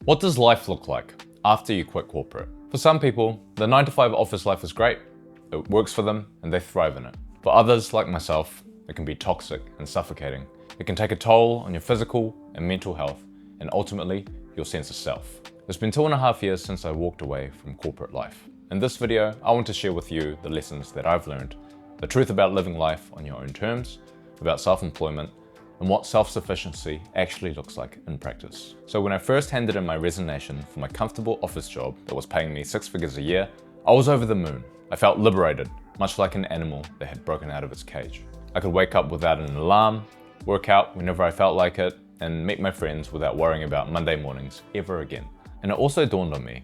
What does life look like after you quit corporate? For some people, the 9-to-5 office life is great. It works for them and they thrive in it. For others, like myself, it can be toxic and suffocating. It can take a toll on your physical and mental health and ultimately your sense of self. It's been 2.5 years since I walked away from corporate life. In this video, I want to share with you the lessons that I've learned, the truth about living life on your own terms, about self-employment, and what self-sufficiency actually looks like in practice. So when I first handed in my resignation for my comfortable office job that was paying me 6 figures a year, I was over the moon. I felt liberated, much like an animal that had broken out of its cage. I could wake up without an alarm, work out whenever I felt like it, and meet my friends without worrying about Monday mornings ever again. And it also dawned on me,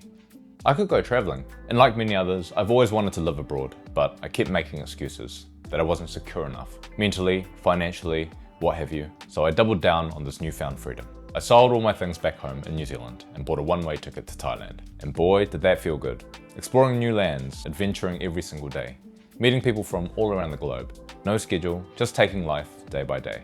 I could go traveling. And like many others, I've always wanted to live abroad, but I kept making excuses that I wasn't secure enough, mentally, financially, what have you. So I doubled down on this newfound freedom. I sold all my things back home in New Zealand and bought a one-way ticket to Thailand. And boy, did that feel good. Exploring new lands, adventuring every single day, meeting people from all around the globe. No schedule, just taking life day by day.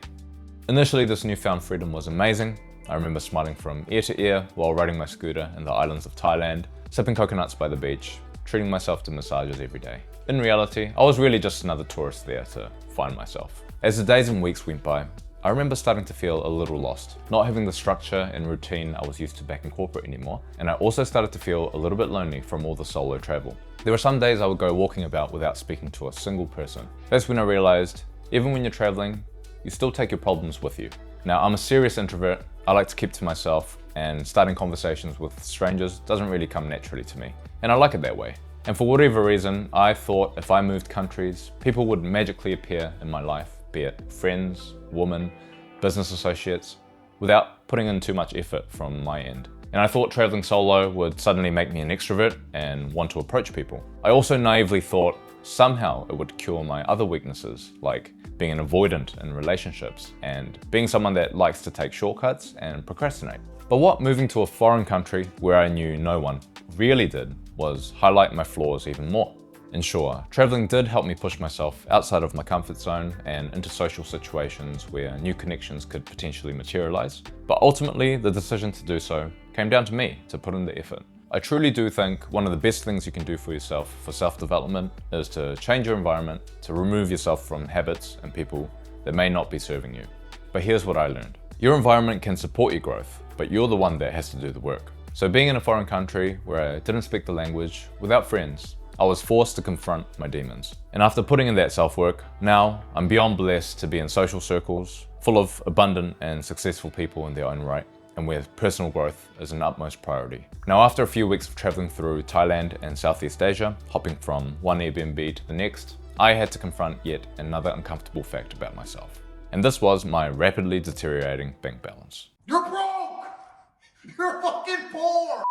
Initially, this newfound freedom was amazing. I remember smiling from ear to ear while riding my scooter in the islands of Thailand, sipping coconuts by the beach, treating myself to massages every day. In reality, I was really just another tourist there to find myself. As the days and weeks went by, I remember starting to feel a little lost, not having the structure and routine I was used to back in corporate anymore, and I also started to feel a little bit lonely from all the solo travel. There were some days I would go walking about without speaking to a single person. That's when I realized, even when you're traveling, you still take your problems with you. Now, I'm a serious introvert. I like to keep to myself, and starting conversations with strangers doesn't really come naturally to me, and I like it that way. And for whatever reason, I thought if I moved countries, people would magically appear in my life, be it friends, women, business associates, without putting in too much effort from my end. And I thought traveling solo would suddenly make me an extrovert and want to approach people. I also naively thought somehow it would cure my other weaknesses, like being an avoidant in relationships and being someone that likes to take shortcuts and procrastinate. But what moving to a foreign country where I knew no one really did was highlight my flaws even more. And sure, traveling did help me push myself outside of my comfort zone and into social situations where new connections could potentially materialize. But ultimately, the decision to do so came down to me to put in the effort. I truly do think one of the best things you can do for yourself for self-development is to change your environment, to remove yourself from habits and people that may not be serving you. But here's what I learned. Your environment can support your growth, but you're the one that has to do the work. So being in a foreign country where I didn't speak the language, without friends, I was forced to confront my demons. And after putting in that self-work, now I'm beyond blessed to be in social circles full of abundant and successful people in their own right, and where personal growth is an utmost priority. Now, after a few weeks of traveling through Thailand and Southeast Asia, hopping from one Airbnb to the next, I had to confront yet another uncomfortable fact about myself. And this was my rapidly deteriorating bank balance. You're broke! You're fucking poor!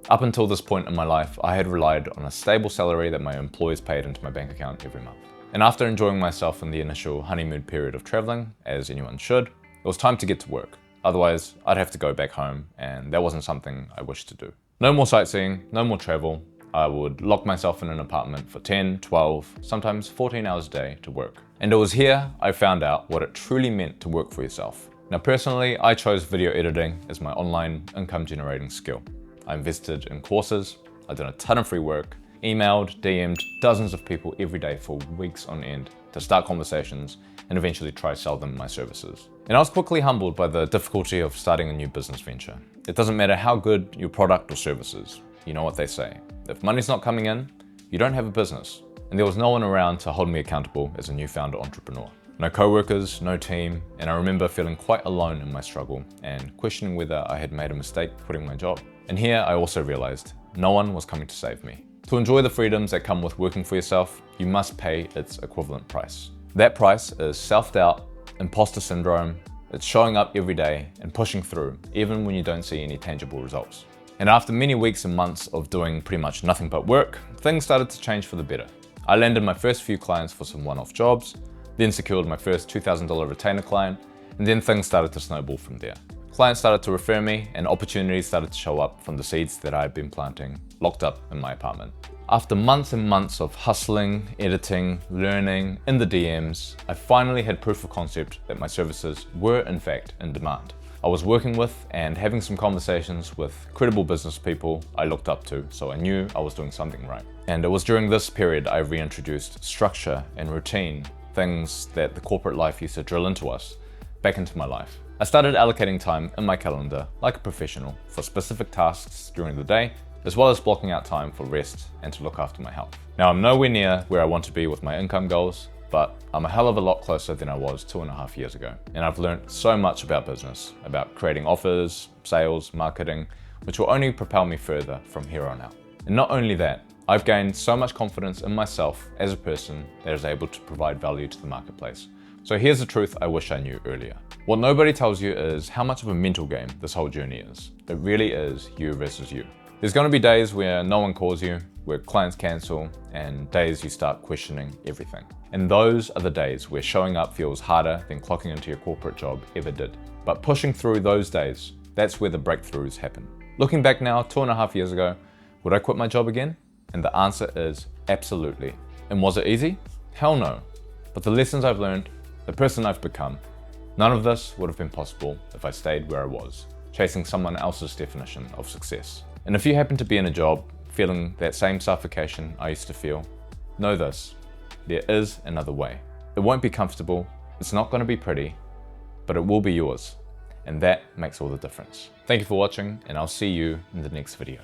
Up until this point in my life, I had relied on a stable salary that my employers paid into my bank account every month. And after enjoying myself in the initial honeymoon period of traveling, as anyone should, it was time to get to work. Otherwise, I'd have to go back home, and that wasn't something I wished to do. No more sightseeing, no more travel. I would lock myself in an apartment for 10, 12, sometimes 14 hours a day to work. And it was here I found out what it truly meant to work for yourself. Now personally, I chose video editing as my online income generating skill. I invested in courses, I've done a ton of free work, emailed, DM'd dozens of people every day for weeks on end to start conversations and eventually try to sell them my services. And I was quickly humbled by the difficulty of starting a new business venture. It doesn't matter how good your product or service is. You know what they say. If money's not coming in, you don't have a business. And there was no one around to hold me accountable as a newfound entrepreneur. No coworkers, no team, and I remember feeling quite alone in my struggle and questioning whether I had made a mistake quitting my job. And here I also realized no one was coming to save me. To enjoy the freedoms that come with working for yourself, you must pay its equivalent price. That price is self-doubt, imposter syndrome, it's showing up every day and pushing through, even when you don't see any tangible results. And after many weeks and months of doing pretty much nothing but work, things started to change for the better. I landed my first few clients for some one-off jobs, then secured my first $2,000 retainer client, and then things started to snowball from there. Clients started to refer me and opportunities started to show up from the seeds that I had been planting, locked up in my apartment. After months and months of hustling, editing, learning, in the DMs, I finally had proof of concept that my services were in fact in demand. I I was working with and having some conversations with credible business people I looked up to, so I knew I was doing something right. And it was during this period I reintroduced structure and routine, things that the corporate life used to drill into us, back into my life. I started allocating time in my calendar like a professional for specific tasks during the day, as well as blocking out time for rest and to look after my health. Now, I'm nowhere near where I want to be with my income goals, but I'm a hell of a lot closer than I was 2.5 years ago. And I've learned so much about business, about creating offers, sales, marketing, which will only propel me further from here on out. And not only that, I've gained so much confidence in myself as a person that is able to provide value to the marketplace. So here's the truth I wish I knew earlier. What nobody tells you is how much of a mental game this whole journey is. It really is you versus you. There's going to be days where no one calls you, where clients cancel, and days you start questioning everything. And those are the days where showing up feels harder than clocking into your corporate job ever did. But pushing through those days, that's where the breakthroughs happen. Looking back now, 2.5 years ago, would I quit my job again? And the answer is absolutely. And was it easy? Hell no. But the lessons I've learned, the person I've become, none of this would have been possible if I stayed where I was, chasing someone else's definition of success. And if you happen to be in a job feeling that same suffocation I used to feel, know this, there is another way. It won't be comfortable, it's not going to be pretty, but it will be yours. And that makes all the difference. Thank you for watching, and I'll see you in the next video.